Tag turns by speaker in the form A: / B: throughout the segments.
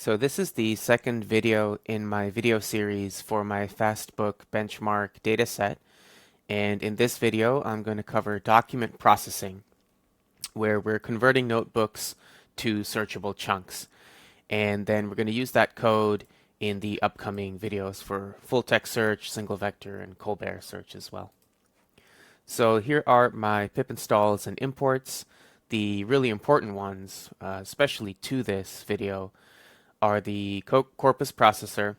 A: So this is the second video in my video series for my fastbook-benchmark dataset. And in this video, I'm going to cover document processing, where we're converting notebooks to searchable chunks. And then we're going to use that code in the upcoming videos for full text search, single vector, and Colbert search as well. So here are my pip installs and imports. The really important ones, especially to this video, are the corpus processor,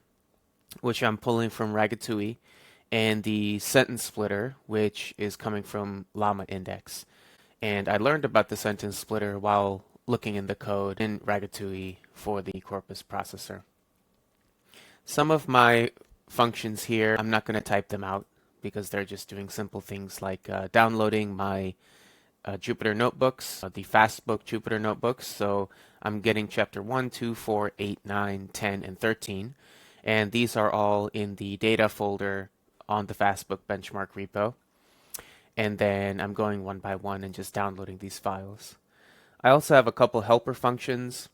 A: which I'm pulling from Ragatui, and the sentence splitter, which is coming from Llama Index. And I learned about the sentence splitter while looking in the code in Ragatui for the corpus processor. Some of my functions here, I'm not going to type them out because they're just doing simple things like downloading my Jupyter notebooks, the Fastbook Jupyter notebooks. So I'm getting chapter 1, 2, 4, 8, 9, 10, and 13. And these are all in the data folder on the Fastbook benchmark repo. And then I'm going one by one and just downloading these files. I also have a couple helper functions.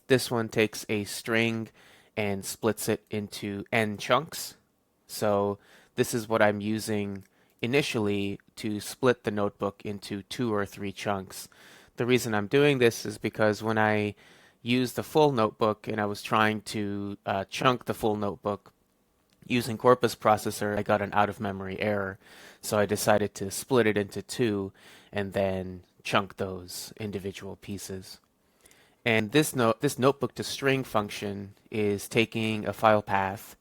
A: This one takes a string and splits it into n chunks. So this is what I'm using initially to split the notebook into 2 or 3 chunks. The reason I'm doing this is because when I used the full notebook and I was trying to chunk the full notebook using Corpus Processor, I got an out-of-memory error. So I decided to split it into 2 and then chunk those individual pieces. And this notebook to string function is taking a file path,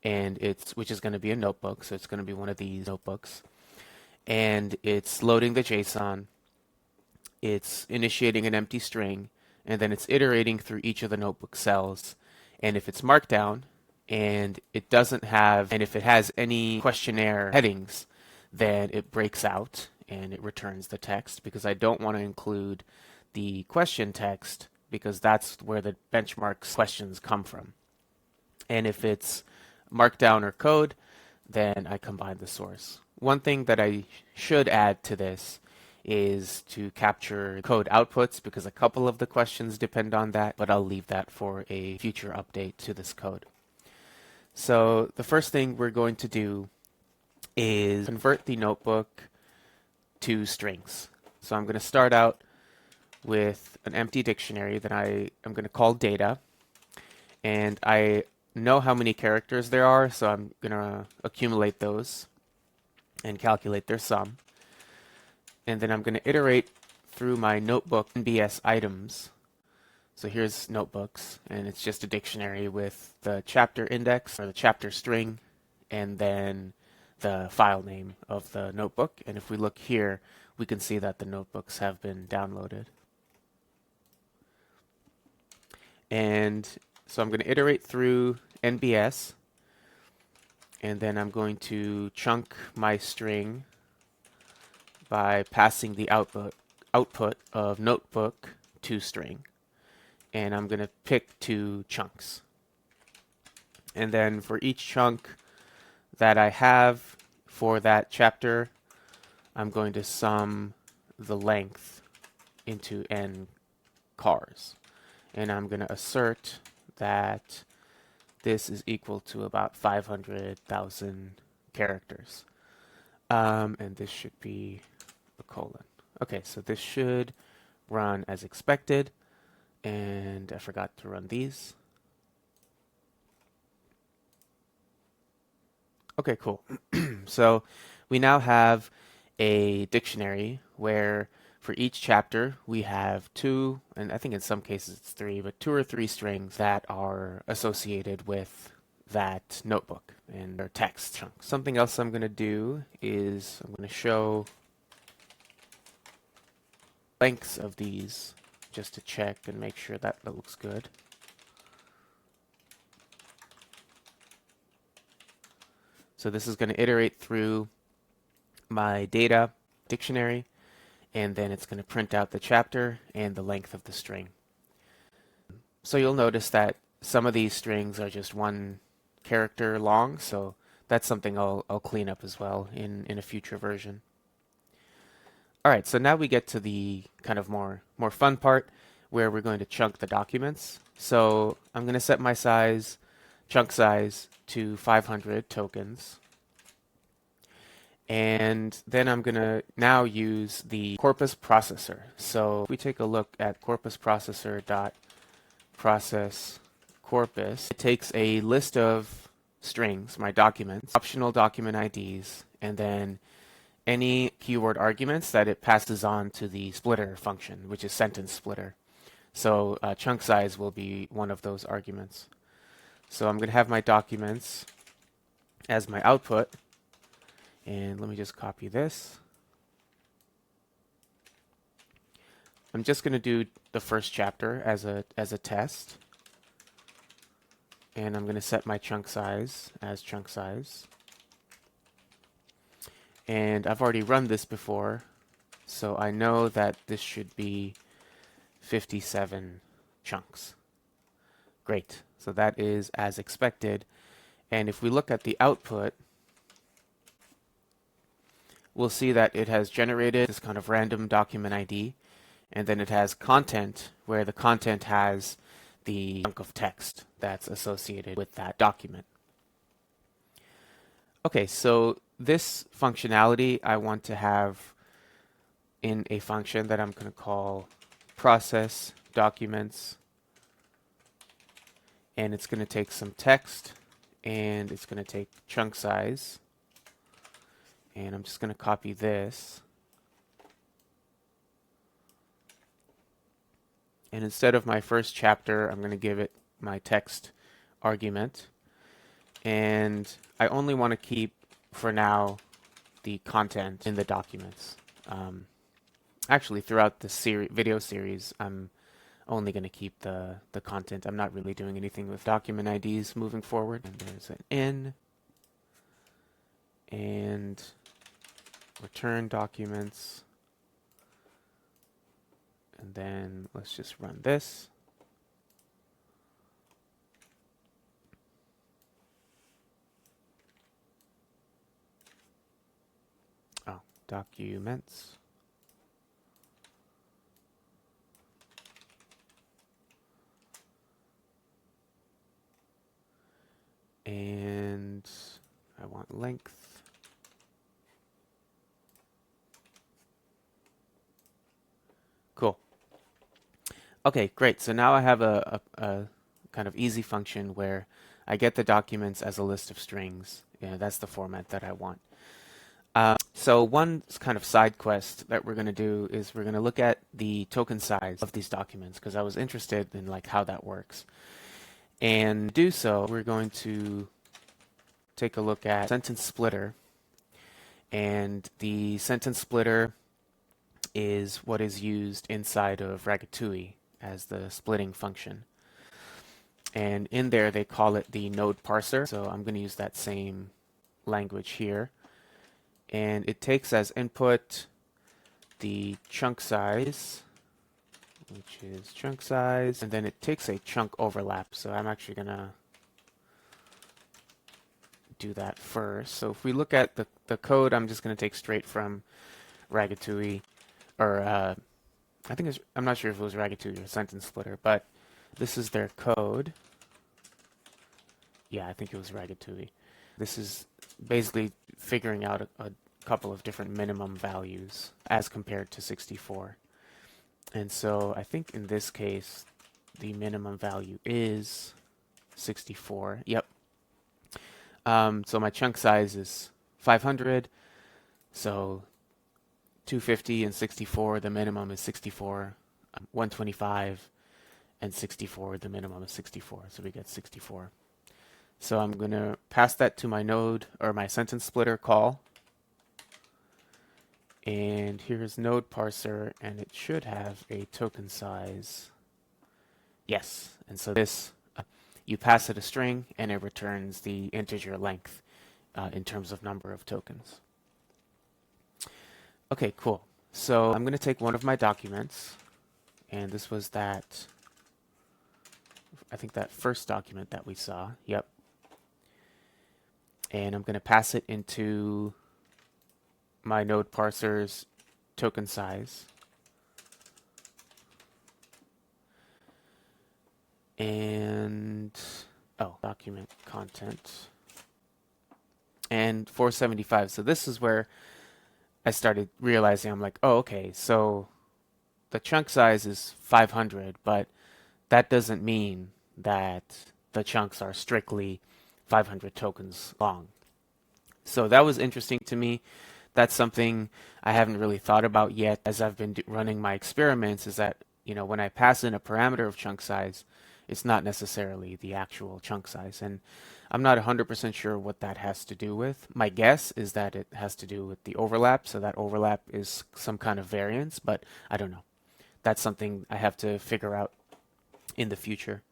A: and which is going to be a notebook, so it's going to be one of these notebooks. And it's loading the JSON, it's initiating an empty string, and then it's iterating through each of the notebook cells. And if it's markdown, and it doesn't have, and if it has any questionnaire headings, then it breaks out and it returns the text, because I don't want to include the question text because that's where the benchmark's questions come from. And if it's markdown or code, then I combine the source. One thing that I should add to this is to capture code outputs, because a couple of the questions depend on that, but I'll leave that for a future update to this code. So the first thing we're going to do is convert the notebook to strings. So I'm going to start out with an empty dictionary that I'm going to call data, and I know how many characters there are, so I'm going to accumulate those and calculate their sum. And then I'm going to iterate through my notebook NBS items. So here's notebooks, and it's just a dictionary with the chapter index or the chapter string, and then the file name of the notebook. And if we look here, we can see that the notebooks have been downloaded. And so I'm going to iterate through NBS, and then I'm going to chunk my string by passing the output of notebook to string. And I'm going to pick 2 chunks. And then for each chunk that I have for that chapter, I'm going to sum the length into n chars. And I'm going to assert that this is equal to about 500,000 characters. And this should be a colon. Okay, so this should run as expected. And I forgot to run these. Okay, cool. So we now have a dictionary where for each chapter we have 2, and I think in some cases it's 3, but 2 or 3 strings that are associated with that notebook and their text chunk. Something else I'm going to do is I'm going to show lengths of these just to check and make sure that looks good. So this is going to iterate through my data dictionary, and then it's going to print out the chapter and the length of the string. So you'll notice that some of these strings are just 1 character long, so that's something I'll clean up as well in a future version. All right, so now we get to the kind of more fun part, where we're going to chunk the documents. So I'm going to set my size, chunk size to 500 tokens. And then I'm going to now use the corpus processor. So if we take a look at corpus processor.process corpus, it takes a list of strings, my documents, optional document IDs, and then any keyword arguments that it passes on to the splitter function, which is sentence splitter. So chunk size will be one of those arguments. So I'm going to have my documents as my output. And let me just copy this. I'm just going to do the first chapter as a test. And I'm going to set my chunk size as chunk size. And I've already run this before, so I know that this should be 57 chunks. Great. So that is as expected. And if we look at the output, we'll see that it has generated this kind of random document ID, and then it has content, where the content has the chunk of text that's associated with that document. Okay, so this functionality I want to have in a function that I'm going to call process documents, and it's going to take some text, and it's going to take chunk size, and I'm just going to copy this, and instead of my first chapter I'm going to give it my text argument, and I only want to keep for now the content in the documents. Actually, throughout the video series, I'm only going to keep the content. I'm not really doing anything with document IDs moving forward. And there's an in, and return documents, and then let's just run this. Oh, documents. And I want length. Cool. Okay, great. So now I have a kind of easy function where I get the documents as a list of strings. Yeah, that's the format that I want. So one kind of side quest that we're going to do is we're going to look at the token size of these documents, because I was interested in like how that works. And to do so, we're going to take a look at sentence splitter. And the sentence splitter is what is used inside of Ragatui as the splitting function. And in there, they call it the node parser. So I'm going to use that same language here. And it takes as input the chunk size, which is chunk size, and then it takes a chunk overlap. So I'm actually going to do that first. So if we look at the code, I'm just going to take straight from Ragatui, or I think I'm not sure if it was Ragatui or Sentence Splitter, but this is their code. Yeah, I think it was Ragatui. This is basically figuring out a couple of different minimum values as compared to 64. And so I think in this case, the minimum value is 64. Yep. So my chunk size is 500. So 250 and 64, the minimum is 64. 125 and 64, the minimum is 64. So we get 64. So I'm going to pass that to my node, or my sentence splitter call. And here's node parser, and it should have a token size. Yes. And so this, you pass it a string, and it returns the integer length in terms of number of tokens. Okay, cool. So I'm going to take one of my documents, and this was that, I think that first document that we saw. Yep. And I'm going to pass it into my node parser's token size. and oh, document content, and 475. So this is where I started realizing, I'm like, oh, okay, so the chunk size is 500, but that doesn't mean that the chunks are strictly 500 tokens long. So that was interesting to me. That's something I haven't really thought about yet as I've been running my experiments, is that, when I pass in a parameter of chunk size, it's not necessarily the actual chunk size. And I'm not 100% sure what that has to do with. My guess is that it has to do with the overlap, so that overlap is some kind of variance, but I don't know. That's something I have to figure out in the future.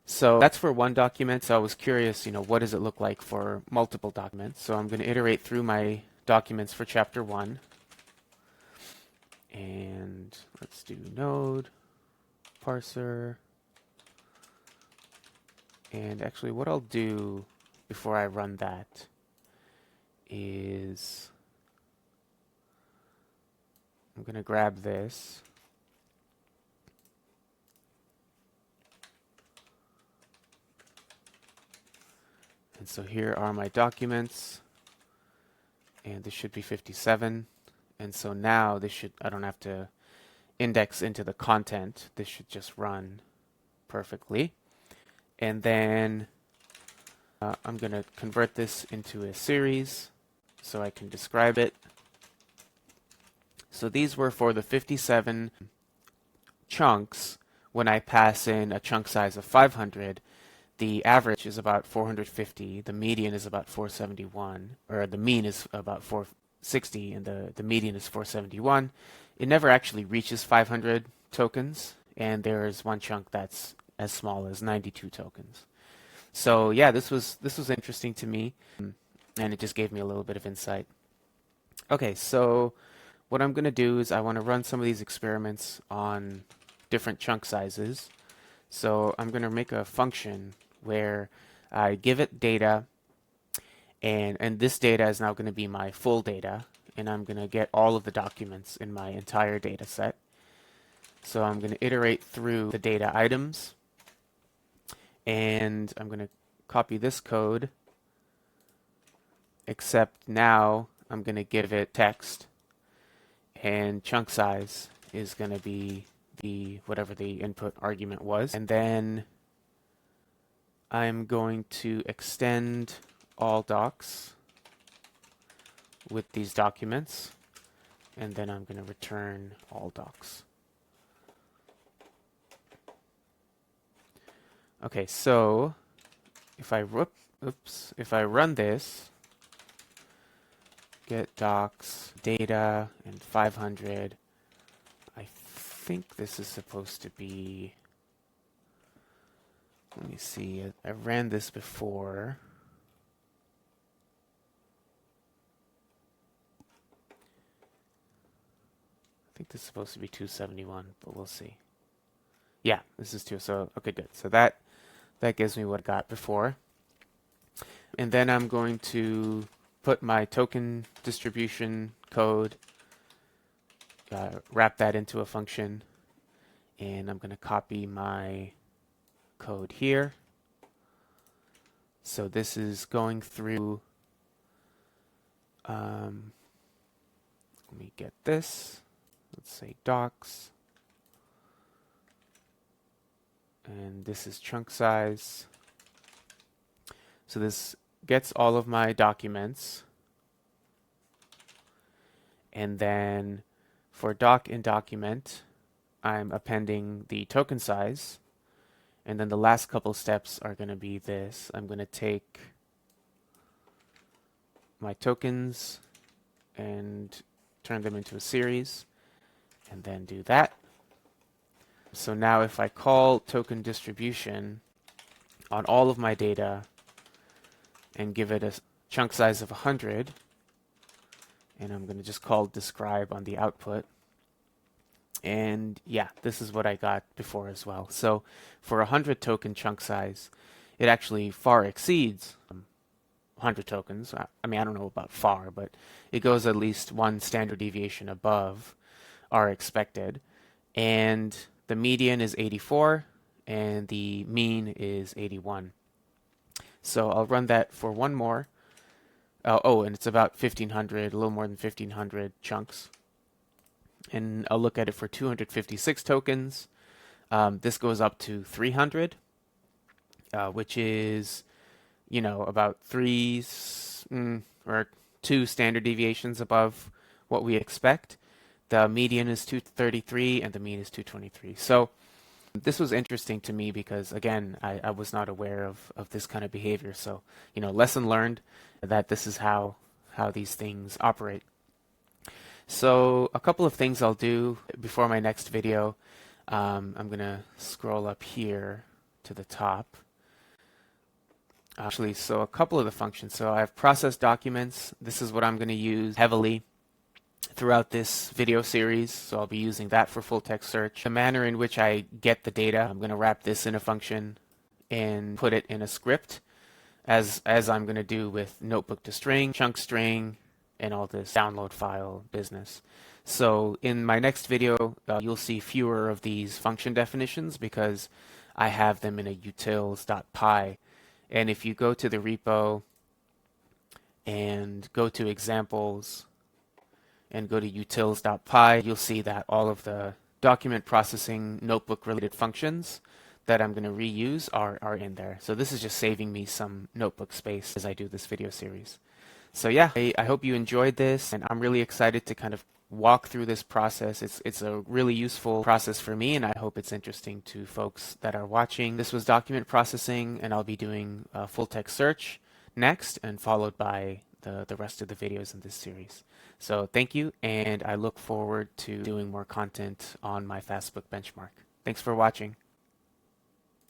A: So that's for one document. So I was curious, what does it look like for multiple documents? So I'm going to iterate through my documents for chapter 1. And let's do node, parser. And actually what I'll do before I run that is I'm going to grab this. And so here are my documents, and this should be 57. And so now I don't have to index into the content. This should just run perfectly. And then I'm going to convert this into a series so I can describe it. So these were for the 57 chunks. When I pass in a chunk size of 500, the average is about 450, the median is about 471, or the mean is about 460, and the median is 471. It never actually reaches 500 tokens, and there is one chunk that's as small as 92 tokens. So yeah, this was interesting to me, and it just gave me a little bit of insight. Okay, so what I'm going to do is I want to run some of these experiments on different chunk sizes. So I'm going to make a function where I give it data, and this data is now going to be my full data, and I'm going to get all of the documents in my entire data set. So I'm going to iterate through the data items, and I'm going to copy this code, except now I'm going to give it text, and chunk size is going to be whatever the input argument was. And then I'm going to extend all docs with these documents, and then I'm going to return all docs. Okay, so if I run this, get docs, data, and 500, I think this is supposed to be, let me see, I ran this before. I think this is supposed to be 271, but we'll see. Yeah, this is 2, so okay, good. So that gives me what I got before. And then I'm going to put my token distribution code, wrap that into a function, and I'm going to copy my code here. So this is going through, let me get this, let's say docs, and this is chunk size. So this gets all of my documents, and then for doc and document, I'm appending the token size, and then the last couple steps are going to be this. I'm going to take my tokens and turn them into a series, and then do that. So now if I call token distribution on all of my data and give it a chunk size of 100, and I'm going to just call describe on the output. And yeah, this is what I got before as well. So for 100 token chunk size, it actually far exceeds 100 tokens. I mean, I don't know about far, but it goes at least one standard deviation above our expected. And the median is 84, and the mean is 81. So I'll run that for one more. Oh, and it's about 1,500, a little more than 1,500 chunks. And I'll look at it for 256 tokens. This goes up to 300, which is, about or two standard deviations above what we expect. The median is 233 and the mean is 223. So this was interesting to me because, again, I was not aware of this kind of behavior. So, lesson learned that this is how these things operate. So a couple of things I'll do before my next video. I'm going to scroll up here to the top. Actually, so a couple of the functions. So I have process documents. This is what I'm going to use heavily throughout this video series. So I'll be using that for full text search. The manner in which I get the data, I'm going to wrap this in a function and put it in a script as I'm going to do with notebook to string, chunk string, and all this download file business. So in my next video, you'll see fewer of these function definitions because I have them in a utils.py. And if you go to the repo and go to examples and go to utils.py, you'll see that all of the document processing notebook related functions that I'm going to reuse are in there. So this is just saving me some notebook space as I do this video series. So yeah, I hope you enjoyed this, and I'm really excited to kind of walk through this process. It's a really useful process for me, and I hope it's interesting to folks that are watching. This was document processing, and I'll be doing full text search next, and followed by the rest of the videos in this series. So thank you, and I look forward to doing more content on my fastbook benchmark. Thanks for watching.